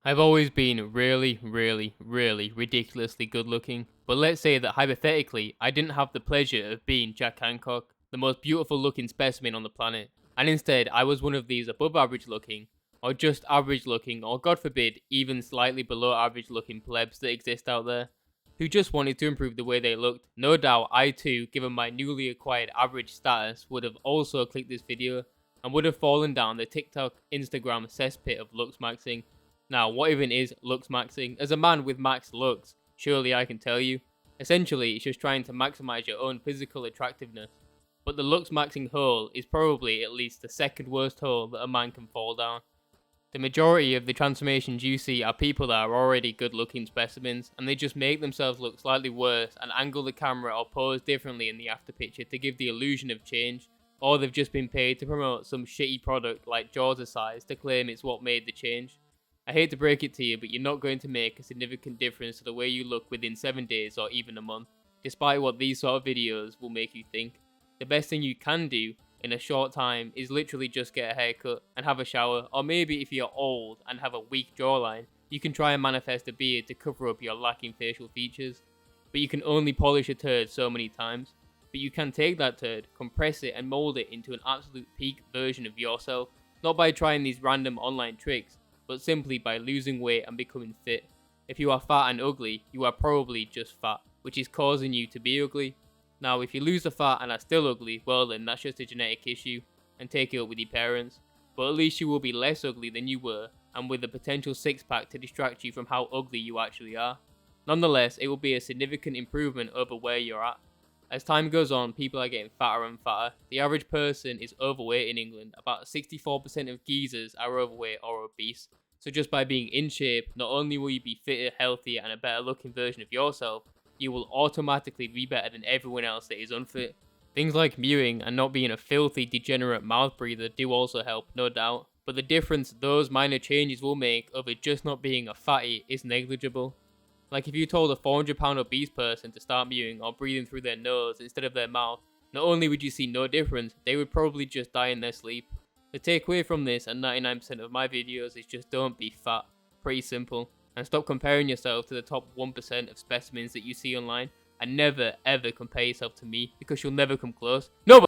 I've always been really, ridiculously good looking, but let's say that hypothetically, I didn't have the pleasure of being Jack Hancock, the most beautiful looking specimen on the planet, and instead I was one of these above average looking, or just average looking, or God forbid, even slightly below average looking plebs that exist out there, who just wanted to improve the way they looked. No doubt I too, given my newly acquired average status, would have also clicked this video, and would have fallen down the TikTok, Instagram cesspit of looksmaxing. Now, what even is looksmaxing? As a man with max looks, surely I can tell you. Essentially, it's just trying to maximize your own physical attractiveness. But the looksmaxing hole is probably at least the second worst hole that a man can fall down. The majority of the transformations you see are people that are already good looking specimens, and they just make themselves look slightly worse and angle the camera or pose differently in the after picture to give the illusion of change, or they've just been paid to promote some shitty product like Jaws size to claim it's what made the change. I hate to break it to you, but you're not going to make a significant difference to the way you look within 7 days or even a month, despite what these sort of videos will make you think. The best thing you can do in a short time is literally just get a haircut and have a shower, or maybe if you're old and have a weak jawline, you can try and manifest a beard to cover up your lacking facial features. But you can only polish a turd so many times. But you can take that turd, compress it and mold it into an absolute peak version of yourself, not by trying these random online tricks, but simply by losing weight and becoming fit. If you are fat and ugly, you are probably just fat, which is causing you to be ugly. Now, if you lose the fat and are still ugly, well then that's just a genetic issue, and take it up with your parents. But at least you will be less ugly than you were, and with a potential six-pack to distract you from how ugly you actually are. Nonetheless, it will be a significant improvement over where you're at. As time goes on, people are getting fatter and fatter. The average person is overweight in England. About 64% of geezers are overweight or obese. So just by being in shape, not only will you be fitter, healthier, and a better looking version of yourself, you will automatically be better than everyone else that is unfit. Things like mewing and not being a filthy, degenerate mouth breather do also help, no doubt. But the difference those minor changes will make over just not being a fatty is negligible. Like if you told a 400-pound obese person to start mewing or breathing through their nose instead of their mouth, not only would you see no difference, they would probably just die in their sleep. The takeaway from this and 99% of my videos is just don't be fat. Pretty simple. And stop comparing yourself to the top 1% of specimens that you see online. And never ever compare yourself to me because you'll never come close. Nobody!